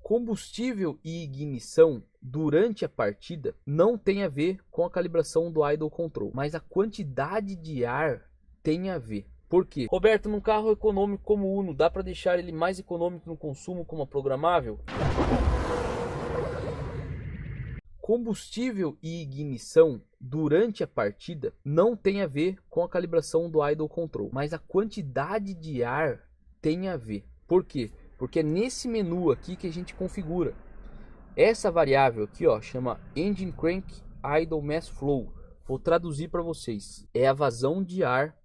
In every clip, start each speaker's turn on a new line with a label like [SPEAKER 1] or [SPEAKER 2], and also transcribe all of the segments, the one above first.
[SPEAKER 1] Combustível e ignição durante a partida não tem a ver com a calibração do idle control, mas a quantidade de ar tem a ver. Por quê? Roberto, num carro econômico como o Uno, dá para deixar ele mais econômico no consumo como a programável? Combustível e ignição durante a partida não tem a ver com a calibração do idle control, mas a quantidade de ar tem a ver. Por quê? Porque é nesse menu aqui que a gente configura. Essa variável aqui, ó, chama Engine Crank Idle Mass Flow. Vou traduzir para vocês. É a vazão de ar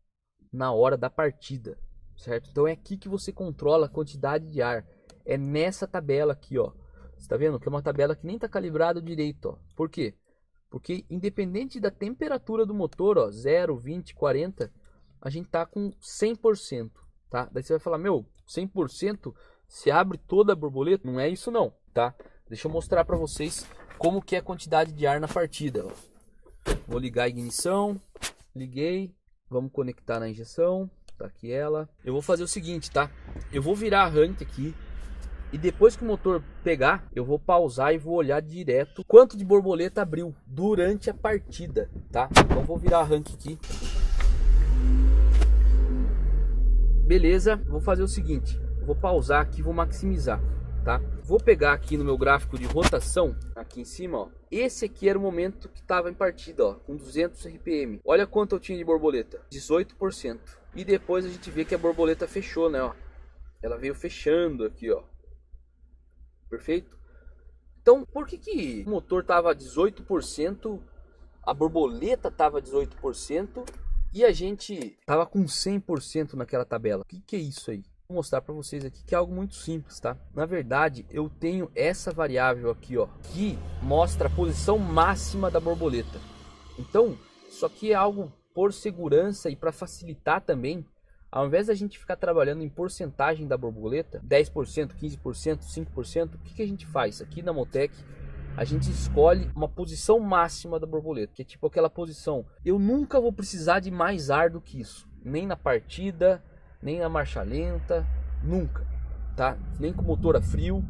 [SPEAKER 1] na hora da partida, certo? Então é aqui que você controla a quantidade de ar. É nessa tabela aqui, ó. Você tá vendo que é uma tabela que nem está calibrada direito, ó. Por quê? Porque independente da temperatura do motor, ó, 0, 20, 40, a gente tá com 100%, tá? Daí você vai falar, meu, 100%? Se abre toda a borboleta? Não é isso não, tá? Deixa eu mostrar para vocês como que é a quantidade de ar na partida. Ó. Vou ligar a ignição, liguei, vamos conectar na injeção, tá aqui ela. Eu vou fazer o seguinte, tá? Eu vou virar a rank aqui e depois que o motor pegar, eu vou pausar e vou olhar direto quanto de borboleta abriu durante a partida, tá? Então vou virar a rank aqui. Beleza, vou fazer o seguinte. Vou pausar aqui, vou maximizar, tá? Vou pegar aqui no meu gráfico de rotação, aqui em cima, ó. Esse aqui era o momento que estava em partida, ó, com 200 RPM. Olha quanto eu tinha de borboleta, 18%. E depois a gente vê que a borboleta fechou, né, ó. Ela veio fechando aqui, ó. Perfeito? Então, por que o motor tava 18%, a borboleta tava 18% e a gente tava com 100% naquela tabela? O que é isso aí? Vou mostrar para vocês aqui que é algo muito simples, tá? Na verdade, eu tenho essa variável aqui, ó, que mostra a posição máxima da borboleta. Então, isso aqui é algo por segurança e para facilitar também. Ao invés da gente ficar trabalhando em porcentagem da borboleta, 10%, 15%, 5%, o que a gente faz? Aqui na Motec, a gente escolhe uma posição máxima da borboleta, que é tipo aquela posição. Eu nunca vou precisar de mais ar do que isso, nem na partida, nem na marcha lenta, nunca, tá? Nem com motor a frio.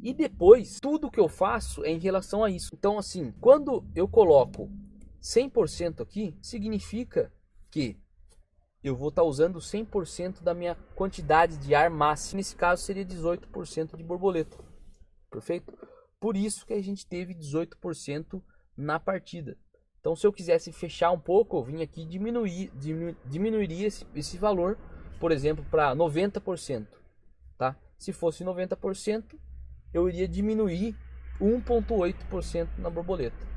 [SPEAKER 1] E depois, tudo que eu faço é em relação a isso. Então, assim, quando eu coloco 100% aqui, significa que eu vou estar usando 100% da minha quantidade de ar máximo. Nesse caso, seria 18% de borboleta. Perfeito? Por isso que a gente teve 18% na partida. Então, se eu quisesse fechar um pouco, eu vim aqui e diminuiria esse valor, por exemplo, para 90%. Tá? Se fosse 90%, eu iria diminuir 1,8% na borboleta.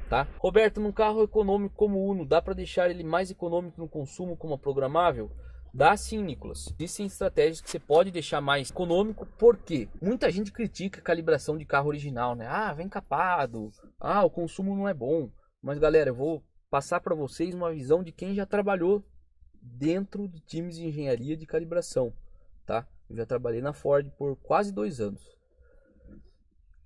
[SPEAKER 1] Tá? Roberto, num carro econômico como o Uno, dá para deixar ele mais econômico no consumo como a programável? Dá sim, Nicolas. Existem estratégias que você pode deixar mais econômico, porque muita gente critica a calibração de carro original, né? Ah, vem capado, ah, o consumo não é bom. Mas galera, eu vou passar para vocês uma visão de quem já trabalhou dentro de times de engenharia de calibração, tá? Eu já trabalhei na Ford por quase 2 anos.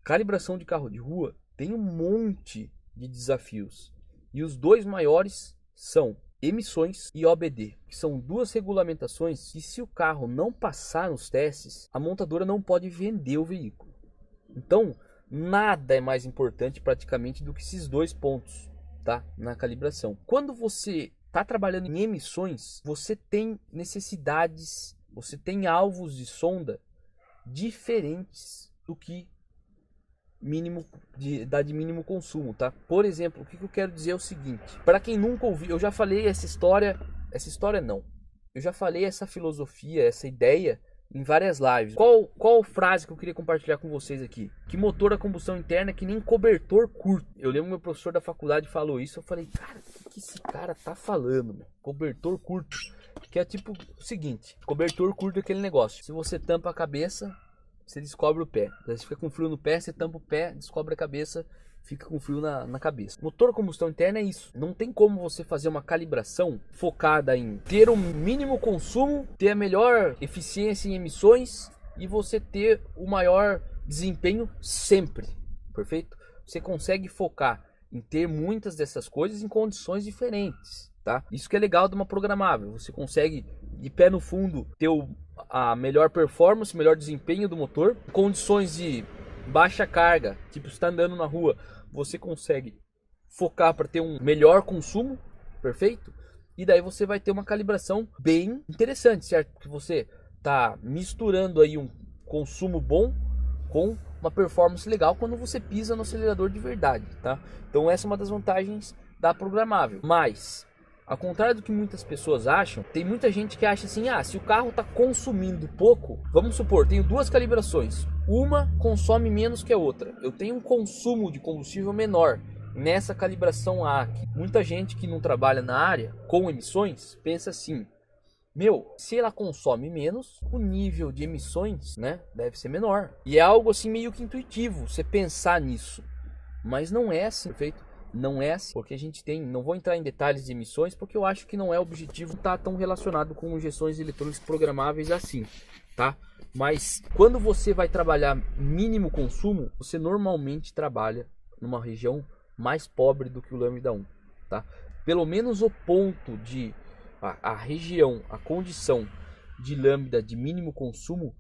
[SPEAKER 1] Calibração de carro de rua tem um monte de desafios. E os dois maiores são emissões e OBD, que são duas regulamentações que, se o carro não passar nos testes, a montadora não pode vender o veículo. Então, nada é mais importante praticamente do que esses dois pontos, tá? Na calibração. Quando você está trabalhando em emissões, você tem necessidades, você tem alvos de sonda diferentes do que de mínimo consumo, tá? Por exemplo, o que eu quero dizer é o seguinte: para quem nunca ouviu, eu já falei essa história não. Eu já falei essa filosofia, essa ideia em várias lives. Qual frase que eu queria compartilhar com vocês aqui? Que motor a combustão interna é que nem cobertor curto. Eu lembro que meu professor da faculdade falou isso, eu falei, cara, o que esse cara tá falando, meu? Cobertor curto. Que é tipo o seguinte: cobertor curto é aquele negócio, se você tampa a cabeça, você descobre o pé. Você fica com frio no pé, você tampa o pé, descobre a cabeça, fica com frio na cabeça. Motor a combustão interna é isso. Não tem como você fazer uma calibração focada em ter o mínimo consumo, ter a melhor eficiência em emissões e você ter o maior desempenho sempre. Perfeito? Você consegue focar em ter muitas dessas coisas em condições diferentes. tá? Isso que é legal de uma programável, você consegue de pé no fundo ter a melhor performance, melhor desempenho do motor, condições de baixa carga, tipo você está andando na rua, você consegue focar para ter um melhor consumo, perfeito? E daí você vai ter uma calibração bem interessante, certo? Porque você está misturando aí um consumo bom com uma performance legal quando você pisa no acelerador de verdade, tá? Então essa é uma das vantagens da programável. Mas, ao contrário do que muitas pessoas acham, tem muita gente que acha assim, se o carro está consumindo pouco, vamos supor, tenho duas calibrações, uma consome menos que a outra, eu tenho um consumo de combustível menor nessa calibração A aqui. Muita gente que não trabalha na área com emissões pensa assim, se ela consome menos, o nível de emissões, né, deve ser menor. E é algo assim meio que intuitivo, você pensar nisso. Mas não é assim, perfeito? Não é assim, porque a gente tem, não vou entrar em detalhes de emissões, porque eu acho que não é objetivo estar tão relacionado com injeções eletrônicas programáveis assim, tá? Mas quando você vai trabalhar mínimo consumo, você normalmente trabalha numa região mais pobre do que o lambda 1, tá? Pelo menos o ponto de a região, a condição de lambda de mínimo consumo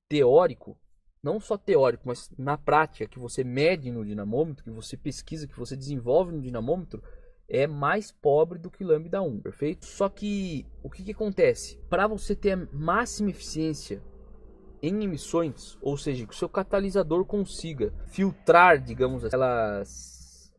[SPEAKER 1] teórico, não só teórico, mas na prática que você mede no dinamômetro, que você pesquisa, que você desenvolve no dinamômetro, é mais pobre do que lambda 1, perfeito? Só que o que acontece? Para você ter a máxima eficiência em emissões, ou seja, que o seu catalisador consiga filtrar, digamos, aquelas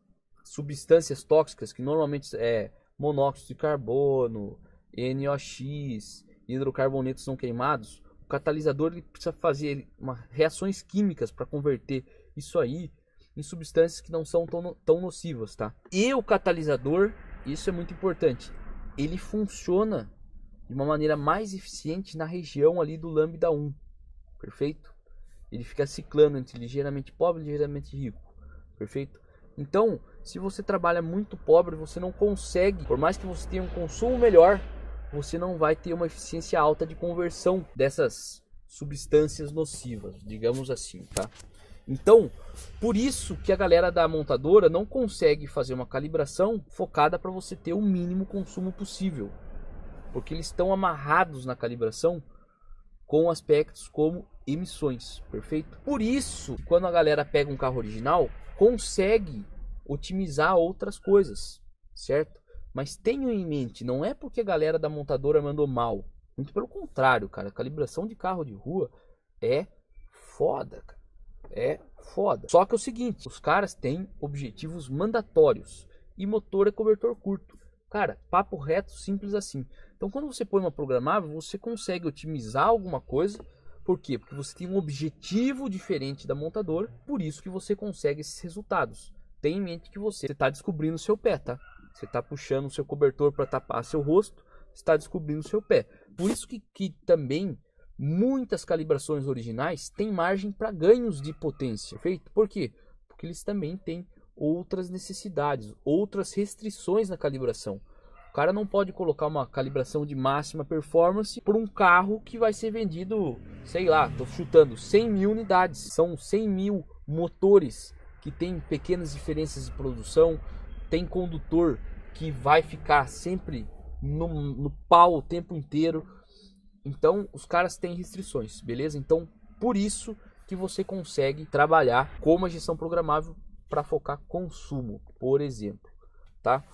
[SPEAKER 1] substâncias tóxicas que normalmente é monóxido de carbono, NOx, hidrocarbonetos não queimados, o catalisador ele precisa fazer reações químicas para converter isso aí em substâncias que não são tão nocivas, tá? E o catalisador, isso é muito importante, ele funciona de uma maneira mais eficiente na região ali do lambda 1, perfeito? Ele fica ciclando entre ligeiramente pobre e ligeiramente rico, perfeito? Então, se você trabalha muito pobre, você não consegue, por mais que você tenha um consumo melhor, você não vai ter uma eficiência alta de conversão dessas substâncias nocivas, digamos assim, tá? Então, por isso que a galera da montadora não consegue fazer uma calibração focada para você ter o mínimo consumo possível, porque eles estão amarrados na calibração com aspectos como emissões, perfeito? Por isso, quando a galera pega um carro original, consegue otimizar outras coisas, certo? Mas tenham em mente, não é porque a galera da montadora mandou mal, muito pelo contrário, cara, a calibração de carro de rua é foda, cara. É foda. Só que é o seguinte, os caras têm objetivos mandatórios e motor é cobertor curto. Cara, papo reto, simples assim. Então quando você põe uma programável, você consegue otimizar alguma coisa. Por quê? Porque você tem um objetivo diferente da montadora, por isso que você consegue esses resultados. Tenha em mente que você está descobrindo o seu pé, tá? Você está puxando o seu cobertor para tapar seu rosto, está descobrindo o seu pé. Por isso que também muitas calibrações originais têm margem para ganhos de potência, perfeito? Por quê? Porque eles também têm outras necessidades, outras restrições na calibração. O cara não pode colocar uma calibração de máxima performance por um carro que vai ser vendido, sei lá, tô chutando, 100 mil unidades. São 100 mil motores que tem pequenas diferenças de produção, tem condutor que vai ficar sempre no pau o tempo inteiro. Então os caras têm restrições, beleza? Então por isso que você consegue trabalhar com uma gestão programável para focar consumo, por exemplo, tá?